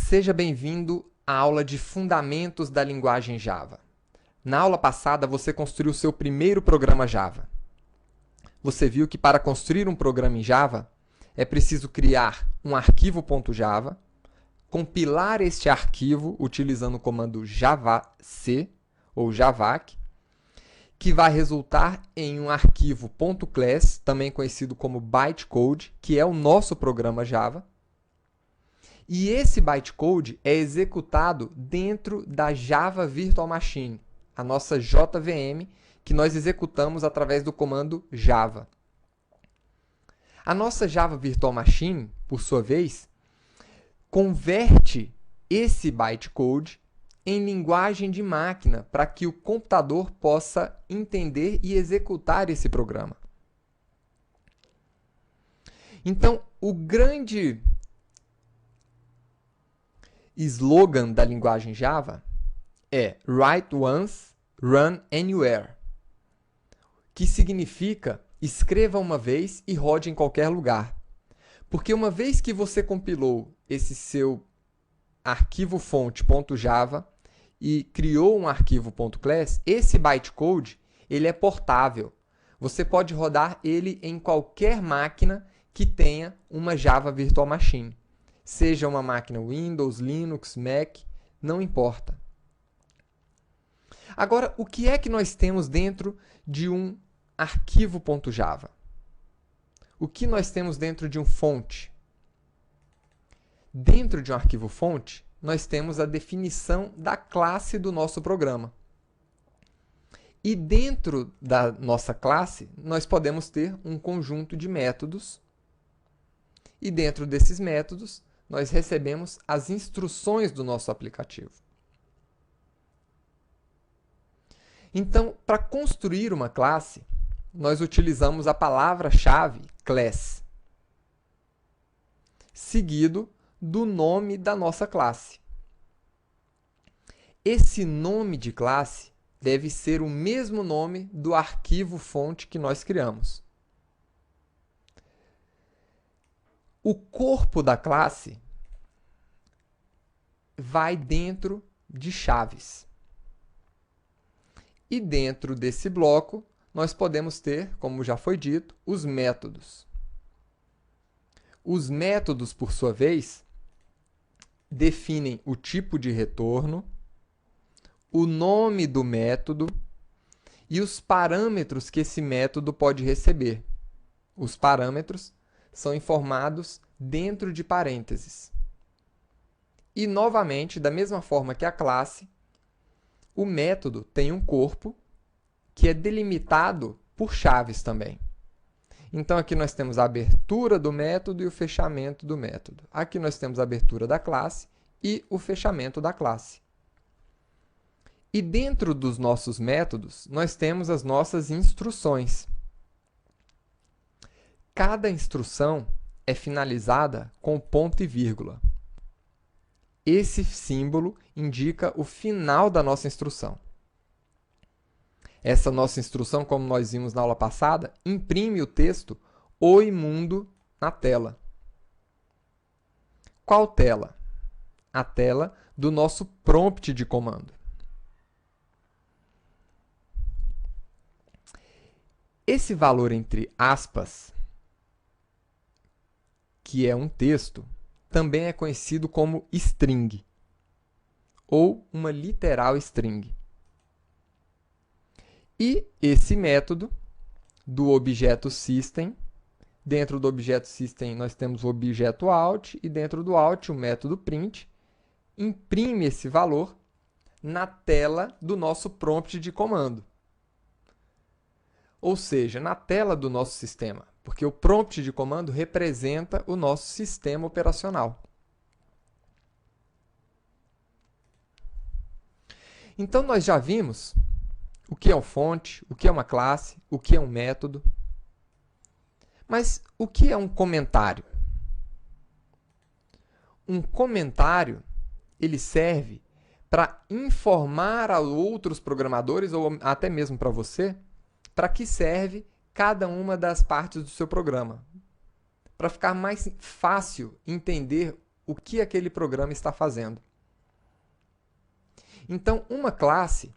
Seja bem-vindo à aula de Fundamentos da Linguagem Java. Na aula passada, você construiu seu primeiro programa Java. Você viu que para construir um programa em Java, é preciso criar um arquivo.java, compilar este arquivo utilizando o comando javac ou javac, que vai resultar em um arquivo .class, também conhecido como bytecode, que é o nosso programa Java. E esse bytecode é executado dentro da Java Virtual Machine, a nossa JVM, que nós executamos através do comando java. A nossa Java Virtual Machine, por sua vez, converte esse bytecode em linguagem de máquina para que o computador possa entender e executar esse programa. Então, o grande slogan da linguagem Java é Write Once, Run Anywhere, que significa escreva uma vez e rode em qualquer lugar. Porque uma vez que você compilou esse seu arquivo fonte.java e criou um arquivo .class, esse bytecode ele é portável. Você pode rodar ele em qualquer máquina que tenha uma Java Virtual Machine. Seja uma máquina Windows, Linux, Mac, não importa. Agora, o que é que nós temos dentro de um arquivo.java? O que nós temos dentro de um fonte? Dentro de um arquivo fonte, nós temos a definição da classe do nosso programa. E dentro da nossa classe, nós podemos ter um conjunto de métodos. E dentro desses métodos, nós recebemos as instruções do nosso aplicativo. Então, para construir uma classe, nós utilizamos a palavra-chave class, seguido do nome da nossa classe. Esse nome de classe deve ser o mesmo nome do arquivo fonte que nós criamos. O corpo da classe vai dentro de chaves. E dentro desse bloco, nós podemos ter, como já foi dito, os métodos. Os métodos, por sua vez, definem o tipo de retorno, o nome do método e os parâmetros que esse método pode receber. Os parâmetros são informados dentro de parênteses. E, novamente, da mesma forma que a classe, o método tem um corpo que é delimitado por chaves também. Então, aqui nós temos a abertura do método e o fechamento do método. Aqui nós temos a abertura da classe e o fechamento da classe. E dentro dos nossos métodos, nós temos as nossas instruções. Cada instrução é finalizada com ponto e vírgula. Esse símbolo indica o final da nossa instrução. Essa nossa instrução, como nós vimos na aula passada, imprime o texto Oi Mundo na tela. Qual tela? A tela do nosso prompt de comando. Esse valor entre aspas, que é um texto, também é conhecido como string, ou uma literal string. E esse método do objeto system, dentro do objeto system nós temos o objeto out, e dentro do out o método print, imprime esse valor na tela do nosso prompt de comando. Ou seja, na tela do nosso sistema, porque o prompt de comando representa o nosso sistema operacional. Então, nós já vimos o que é um fonte, o que é uma classe, o que é um método. Mas o que é um comentário? Um comentário, ele serve para informar a outros programadores, ou até mesmo para você, para que serve cada uma das partes do seu programa. Para ficar mais fácil entender o que aquele programa está fazendo. Então, uma classe,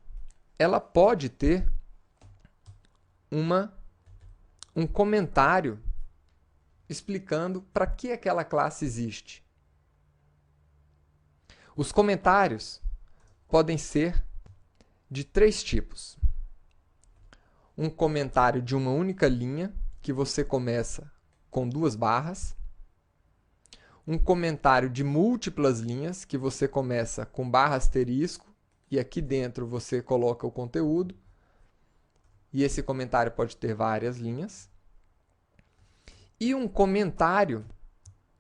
ela pode ter um comentário explicando para que aquela classe existe. Os comentários podem ser de 3 tipos. Um comentário de uma única linha, que você começa com 2 barras. Um comentário de múltiplas linhas, que você começa com barra asterisco, e aqui dentro você coloca o conteúdo. E esse comentário pode ter várias linhas. E um comentário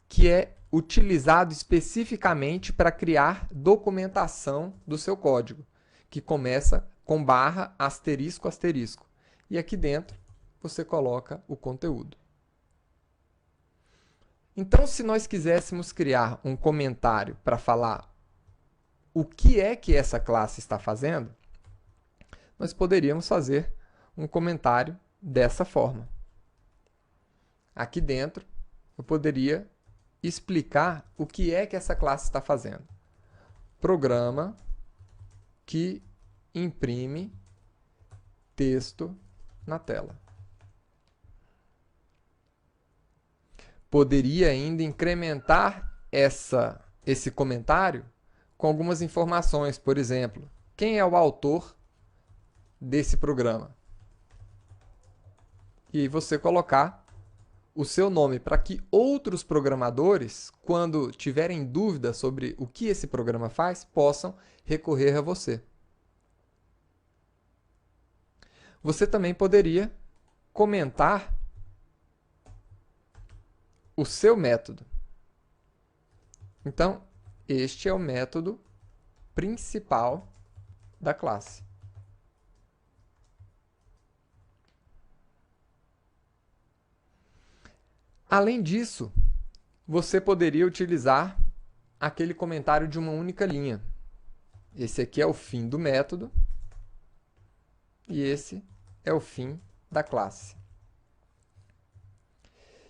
que é utilizado especificamente para criar documentação do seu código, que começa com barra, asterisco, asterisco. E aqui dentro você coloca o conteúdo. Então, se nós quiséssemos criar um comentário para falar o que é que essa classe está fazendo, nós poderíamos fazer um comentário dessa forma. Aqui dentro, eu poderia explicar o que é que essa classe está fazendo. Programa que imprime texto na tela. Poderia ainda incrementar esse comentário com algumas informações. Por exemplo, quem é o autor desse programa? E você colocar o seu nome para que outros programadores, quando tiverem dúvida sobre o que esse programa faz, possam recorrer a você. Você também poderia comentar o seu método. Então, este é o método principal da classe. Além disso, você poderia utilizar aquele comentário de uma única linha. Esse aqui é o fim do método e esse é o fim da classe.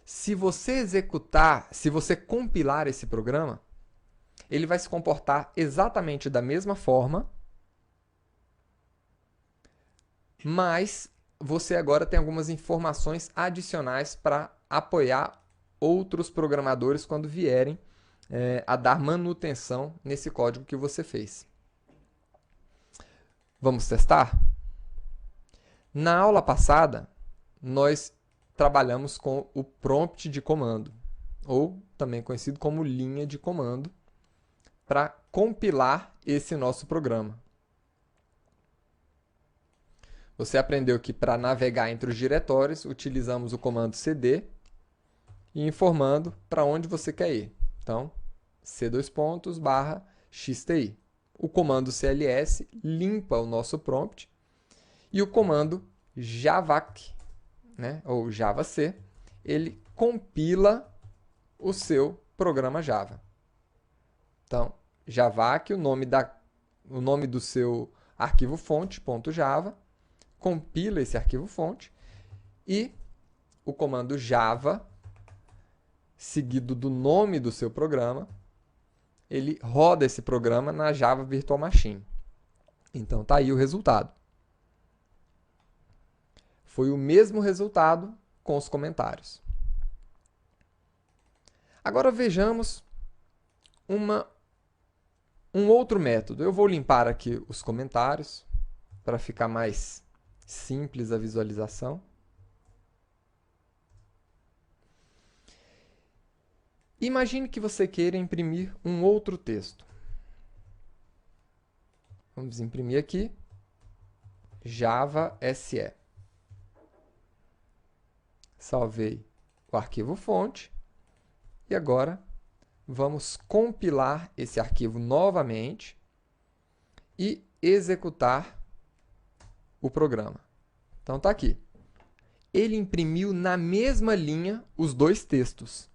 Se você compilar esse programa, ele vai se comportar exatamente da mesma forma, mas você agora tem algumas informações adicionais para apoiar outros programadores quando vierem a dar manutenção nesse código que você fez. Vamos testar? Na aula passada, nós trabalhamos com o prompt de comando, ou também conhecido como linha de comando, para compilar esse nosso programa. Você aprendeu que para navegar entre os diretórios, utilizamos o comando cd e informando para onde você quer ir. Então, c:/xti. O comando cls limpa o nosso prompt e o comando javac, ou javac, ele compila o seu programa Java. Então, javac, o nome do seu arquivo fonte, .java, compila esse arquivo fonte e o comando java, seguido do nome do seu programa, ele roda esse programa na Java Virtual Machine. Então, está aí o resultado. Foi o mesmo resultado com os comentários. Agora vejamos um outro método. Eu vou limpar aqui os comentários para ficar mais simples a visualização. Imagine que você queira imprimir um outro texto. Vamos imprimir aqui Java SE. Salvei o arquivo fonte e agora vamos compilar esse arquivo novamente e executar o programa. Então está aqui. Ele imprimiu na mesma linha os 2 textos.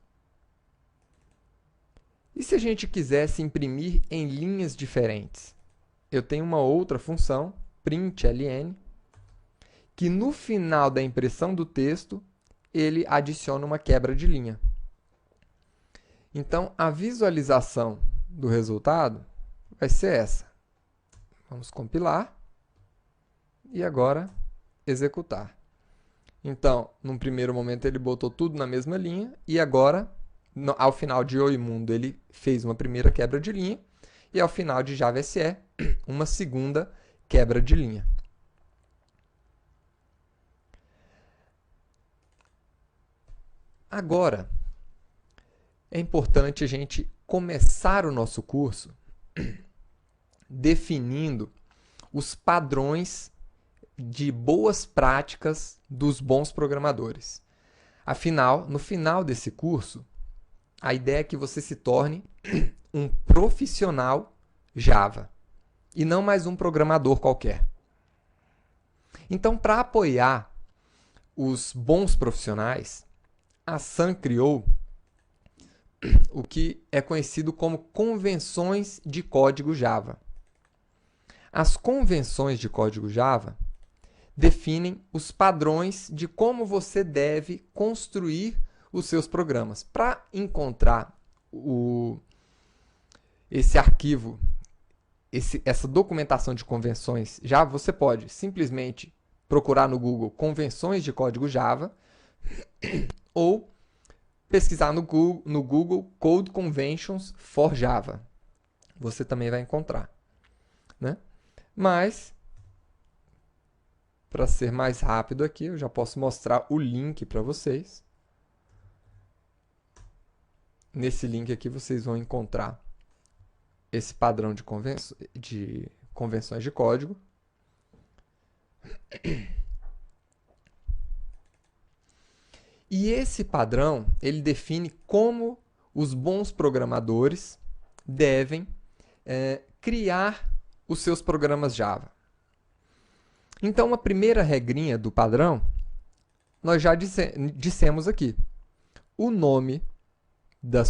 E se a gente quisesse imprimir em linhas diferentes? Eu tenho uma outra função, println, que no final da impressão do texto, ele adiciona uma quebra de linha. Então, a visualização do resultado vai ser essa. Vamos compilar e agora executar. Então, num primeiro momento ele botou tudo na mesma linha e agora, ao final de Oi Mundo, ele fez uma primeira quebra de linha e ao final de Java SE, uma segunda quebra de linha. Agora, é importante a gente começar o nosso curso definindo os padrões de boas práticas dos bons programadores. Afinal, no final desse curso, a ideia é que você se torne um profissional Java e não mais um programador qualquer. Então, para apoiar os bons profissionais, a Sun criou o que é conhecido como convenções de código Java. As convenções de código Java definem os padrões de como você deve construir os seus programas. Para encontrar esse arquivo, essa documentação de convenções Java, você pode simplesmente procurar no Google convenções de código Java ou pesquisar no Google Code Conventions for Java. Você também vai encontrar, né? Mas, para ser mais rápido aqui, eu já posso mostrar o link para vocês. Nesse link aqui vocês vão encontrar esse padrão de convenções de código. E esse padrão, ele define como os bons programadores devem criar os seus programas Java. Então, a primeira regrinha do padrão, nós já dissemos aqui. O nome do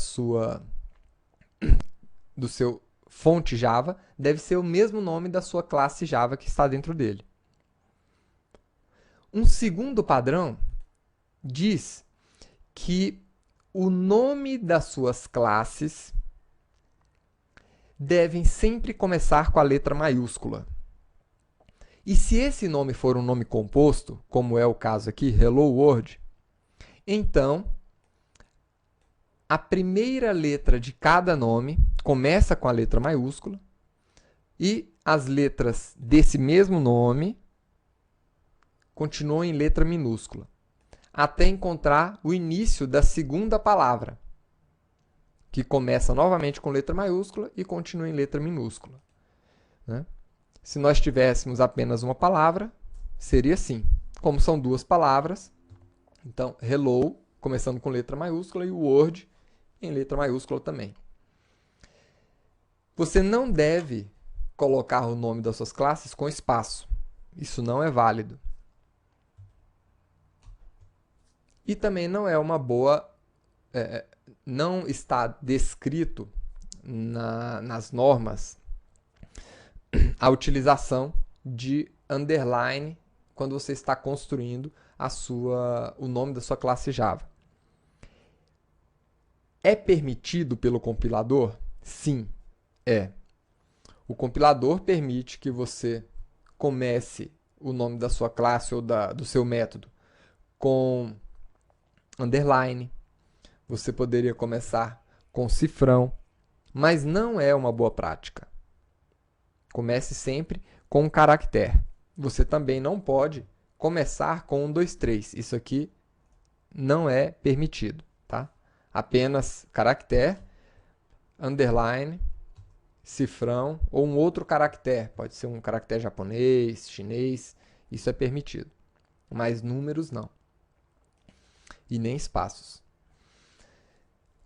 seu fonte Java deve ser o mesmo nome da sua classe Java que está dentro dele. Um segundo padrão diz que o nome das suas classes devem sempre começar com a letra maiúscula. E se esse nome for um nome composto, como é o caso aqui, Hello World, então a primeira letra de cada nome começa com a letra maiúscula e as letras desse mesmo nome continuam em letra minúscula, até encontrar o início da segunda palavra, que começa novamente com letra maiúscula e continua em letra minúscula, né? Se nós tivéssemos apenas uma palavra, seria assim. Como são duas palavras, então, hello, começando com letra maiúscula, e word em letra maiúscula também. Você não deve colocar o nome das suas classes com espaço. Isso não é válido. E também não é uma boa... não está descrito nas normas a utilização de underline quando você está construindo o nome da sua classe Java. É permitido pelo compilador? Sim, é. O compilador permite que você comece o nome da sua classe ou do seu método com underline. Você poderia começar com cifrão, mas não é uma boa prática. Comece sempre com um caractere. Você também não pode começar com 1, 2, 3. Isso aqui não é permitido, tá? Apenas caractere, underline, cifrão ou um outro caractere. Pode ser um caractere japonês, chinês. Isso é permitido. Mas números não. E nem espaços.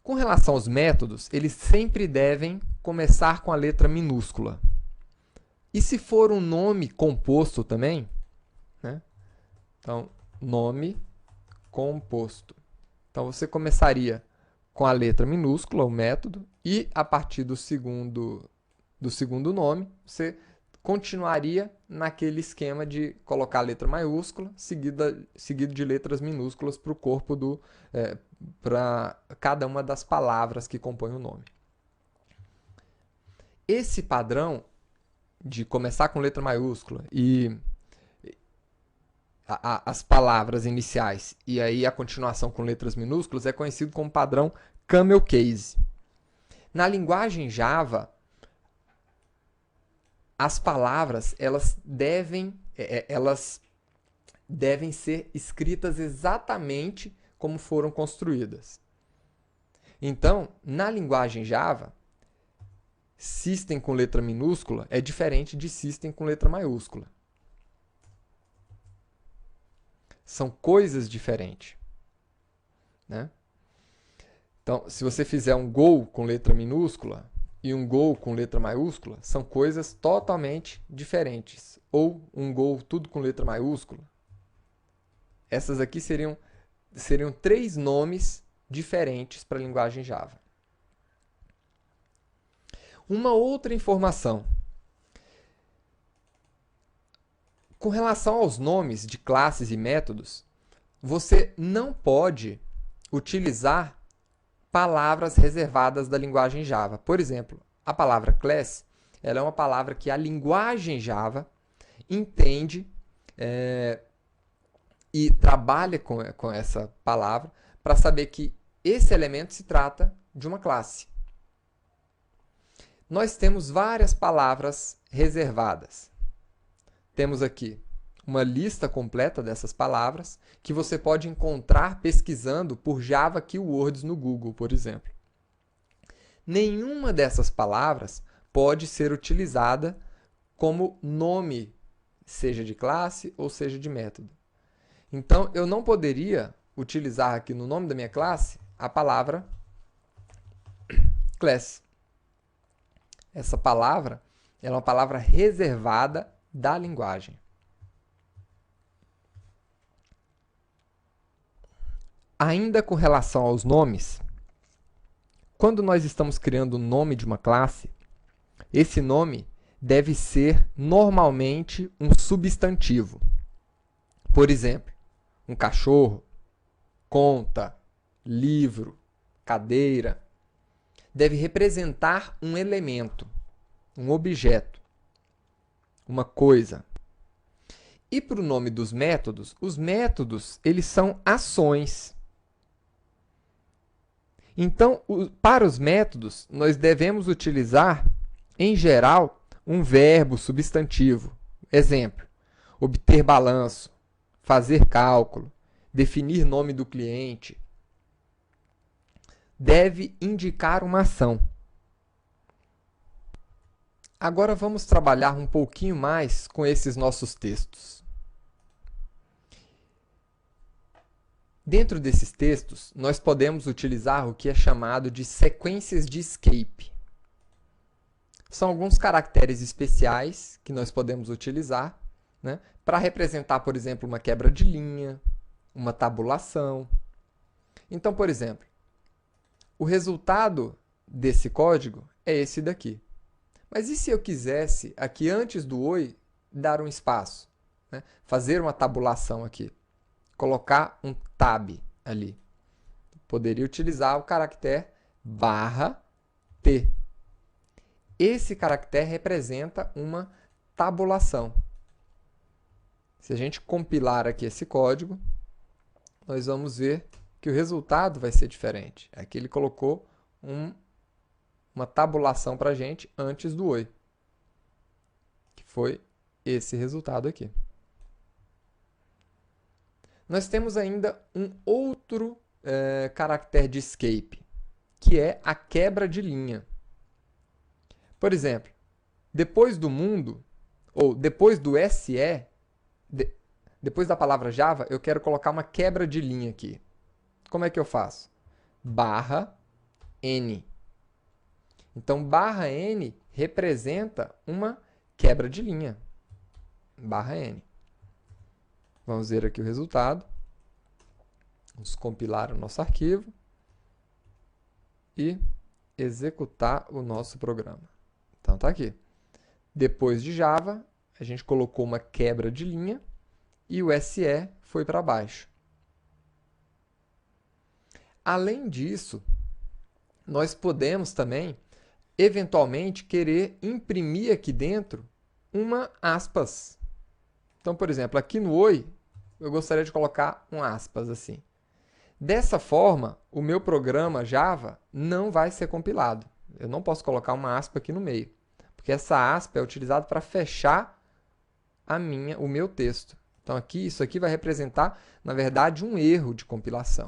Com relação aos métodos, eles sempre devem começar com a letra minúscula. E se for um nome composto também, né? Então, nome composto. Então, você começaria com a letra minúscula, o método, e a partir do segundo nome, você continuaria naquele esquema de colocar a letra maiúscula seguido de letras minúsculas para o corpo para cada uma das palavras que compõem o nome. Esse padrão de começar com letra maiúscula e as palavras iniciais e aí a continuação com letras minúsculas é conhecido como padrão Camel Case. Na linguagem Java, as palavras elas devem ser escritas exatamente como foram construídas. Então, na linguagem Java, System com letra minúscula é diferente de System com letra maiúscula. São coisas diferentes, né? Então, se você fizer um Go com letra minúscula e um Go com letra maiúscula, são coisas totalmente diferentes. Ou um Go tudo com letra maiúscula. Essas aqui seriam 3 nomes diferentes para a linguagem Java. Uma outra informação. Com relação aos nomes de classes e métodos, você não pode utilizar palavras reservadas da linguagem Java. Por exemplo, a palavra class ela é uma palavra que a linguagem Java entende e trabalha com essa palavra para saber que esse elemento se trata de uma classe. Nós temos várias palavras reservadas. Temos aqui uma lista completa dessas palavras que você pode encontrar pesquisando por Java Keywords no Google, por exemplo. Nenhuma dessas palavras pode ser utilizada como nome, seja de classe ou seja de método. Então, eu não poderia utilizar aqui no nome da minha classe a palavra class. Essa palavra é uma palavra reservada da linguagem. Ainda com relação aos nomes, quando nós estamos criando o nome de uma classe, esse nome deve ser normalmente um substantivo. Por exemplo, um cachorro, conta, livro, cadeira. Deve representar um elemento, um objeto, uma coisa. E para o nome dos métodos, os métodos eles são ações. Então, para os métodos, nós devemos utilizar, em geral, um verbo substantivo. Exemplo, obter balanço, fazer cálculo, definir nome do cliente. Deve indicar uma ação. Agora vamos trabalhar um pouquinho mais com esses nossos textos. Dentro desses textos, nós podemos utilizar o que é chamado de sequências de escape. São alguns caracteres especiais que nós podemos utilizar, né, para representar, por exemplo, uma quebra de linha, uma tabulação. Então, por exemplo, o resultado desse código é esse daqui. Mas e se eu quisesse, aqui antes do oi, dar um espaço? Né? Fazer uma tabulação aqui. Colocar um tab ali. Poderia utilizar o caractere /t. Esse caractere representa uma tabulação. Se a gente compilar aqui esse código, nós vamos ver que o resultado vai ser diferente. Aqui ele colocou uma tabulação para a gente antes do oi, que foi esse resultado aqui. Nós temos ainda um outro caractere de escape, que é a quebra de linha. Por exemplo, depois do mundo, ou depois do SE, depois da palavra Java, eu quero colocar uma quebra de linha aqui. Como é que eu faço? /n. Então, /n representa uma quebra de linha. /n. Vamos ver aqui o resultado. Vamos compilar o nosso arquivo e executar o nosso programa. Então, está aqui. Depois de Java, a gente colocou uma quebra de linha e o SE foi para baixo. Além disso, nós podemos também, eventualmente, querer imprimir aqui dentro uma aspas. Então, por exemplo, aqui no Oi, eu gostaria de colocar um aspas assim. Dessa forma, o meu programa Java não vai ser compilado. Eu não posso colocar uma aspa aqui no meio, porque essa aspa é utilizada para fechar o meu texto. Então, isso aqui vai representar, na verdade, um erro de compilação.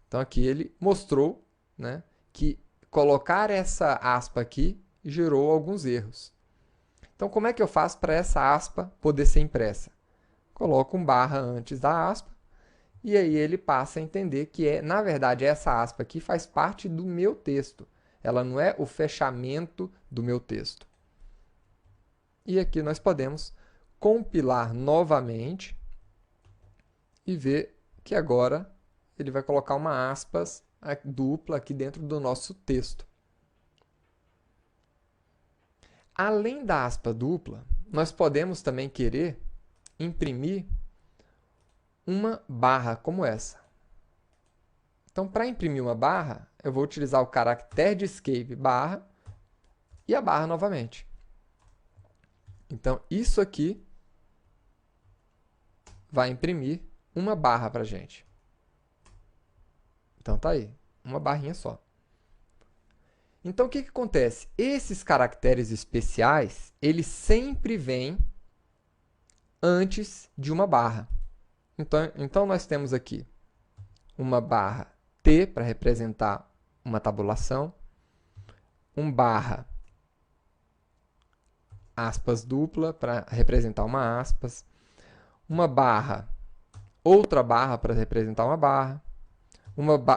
Então, aqui ele mostrou, né, que colocar essa aspa aqui gerou alguns erros. Então, como é que eu faço para essa aspa poder ser impressa? Coloco um barra antes da aspa, e aí ele passa a entender que, na verdade, essa aspa aqui faz parte do meu texto. Ela não é o fechamento do meu texto. E aqui nós podemos compilar novamente e ver que agora ele vai colocar uma aspas dupla aqui dentro do nosso texto. Além da aspa dupla, nós podemos também querer imprimir uma barra como essa. Então, para imprimir uma barra, eu vou utilizar o caractere de escape barra e a barra novamente. Então, isso aqui vai imprimir uma barra para a gente. Então, tá aí, uma barrinha só. Então, o que acontece? Esses caracteres especiais, eles sempre vêm antes de uma barra. Então, nós temos aqui uma barra T para representar uma tabulação, um barra aspas dupla para representar uma aspas, uma barra, outra barra para representar uma barra,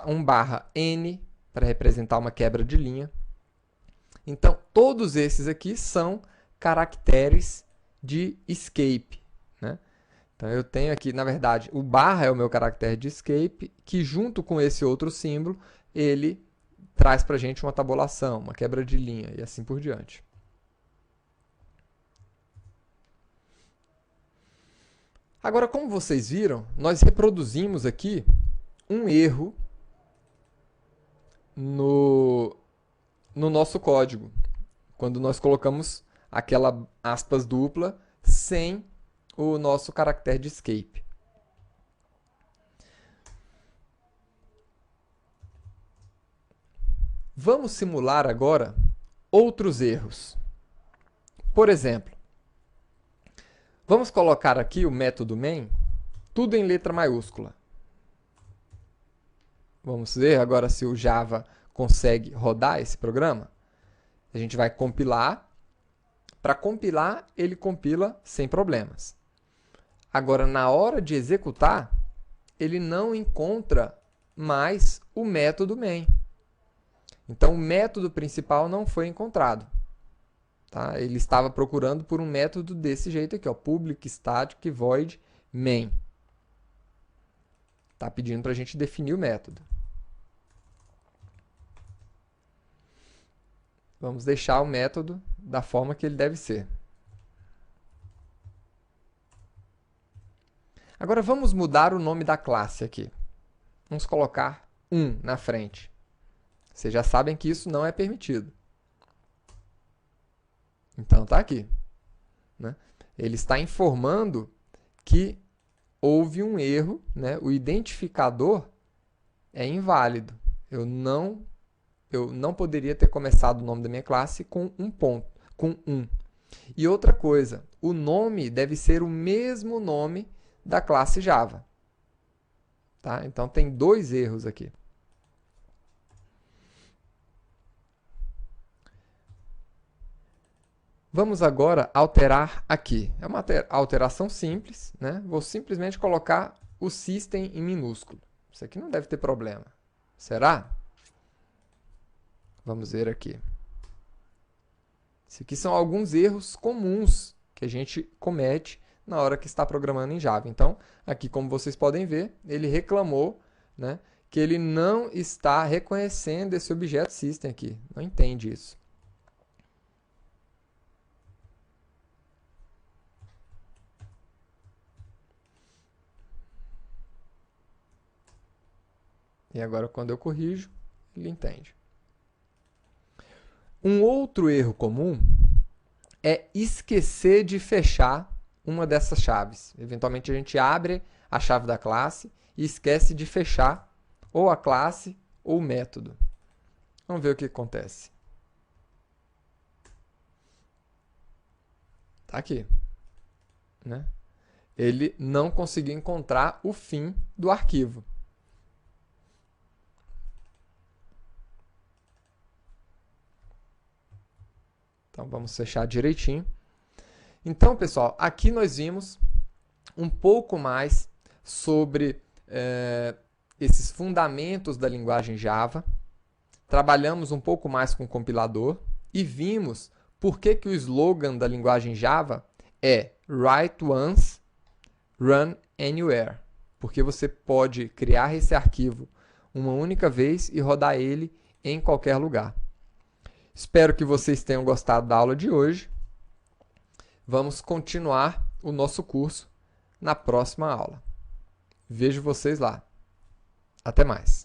um barra N para representar uma quebra de linha. Então, todos esses aqui são caracteres de escape, né? Então, eu tenho aqui, na verdade, o barra é o meu caractere de escape, que junto com esse outro símbolo, ele traz para a gente uma tabulação, uma quebra de linha e assim por diante. Agora, como vocês viram, nós reproduzimos aqui um erro no nosso código, quando nós colocamos aquela aspas dupla sem o nosso caractere de escape. Vamos simular agora outros erros. Por exemplo, vamos colocar aqui o método main, tudo em letra maiúscula. Vamos ver agora se o Java consegue rodar esse programa. A gente vai compilar. Para compilar, ele compila sem problemas. Agora, na hora de executar, ele não encontra mais o método main. Então, o método principal não foi encontrado. Tá? Ele estava procurando por um método desse jeito aqui, ó, public static void main. Está pedindo para a gente definir o método. Vamos deixar o método da forma que ele deve ser. Agora vamos mudar o nome da classe aqui. Vamos colocar 1 na frente. Vocês já sabem que isso não é permitido. Então está aqui, né? Ele está informando que houve um erro, né? O identificador é inválido. Eu não poderia ter começado o nome da minha classe com um ponto, com 1. E outra coisa, o nome deve ser o mesmo nome da classe Java. Tá? Então, tem 2 erros aqui. Vamos agora alterar aqui. É uma alteração simples, né? Vou simplesmente colocar o system em minúsculo. Isso aqui não deve ter problema. Será? Vamos ver aqui. Esses aqui são alguns erros comuns que a gente comete na hora que está programando em Java. Então, aqui, como vocês podem ver, ele reclamou, né, que ele não está reconhecendo esse objeto system aqui. Não entende isso. E agora, quando eu corrijo, ele entende. Um outro erro comum é esquecer de fechar uma dessas chaves. Eventualmente, a gente abre a chave da classe e esquece de fechar ou a classe ou o método. Vamos ver o que acontece. Tá aqui, né? Ele não conseguiu encontrar o fim do arquivo. Então, vamos fechar direitinho. Então, pessoal, aqui nós vimos um pouco mais sobre esses fundamentos da linguagem Java. Trabalhamos um pouco mais com o compilador e vimos por que o slogan da linguagem Java é Write Once, Run Anywhere. Porque você pode criar esse arquivo uma única vez e rodar ele em qualquer lugar. Espero que vocês tenham gostado da aula de hoje. Vamos continuar o nosso curso na próxima aula. Vejo vocês lá. Até mais.